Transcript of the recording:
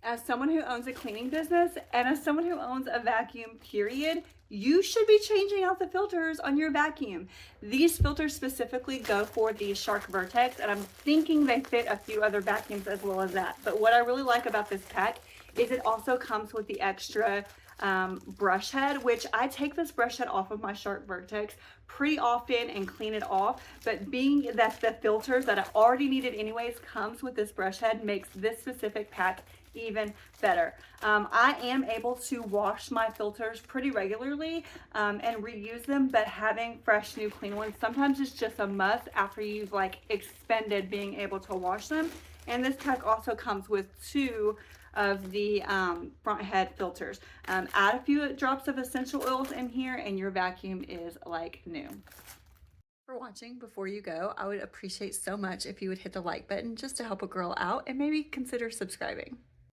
As someone who owns a cleaning business and as someone who owns a vacuum period, you should be changing out the filters on your vacuum. These filters specifically go for the Shark Vertex, and I'm thinking they fit a few other vacuums as well as that. But what I really like about this pack is it also comes with the extra brush head, which I take this brush head off of my Shark Vertex pretty often and clean it off, but being that the filters that I already needed anyways comes with this brush head makes this specific pack even better. I am able to wash my filters pretty regularly and reuse them, but having fresh new clean ones sometimes is just a must after you've like expended being able to wash them. And this pack also comes with two of the front head filters. Add a few drops of essential oils in here and your vacuum is like new. For watching. Before you go, I would appreciate so much if you would hit the like button just to help a girl out and maybe consider subscribing.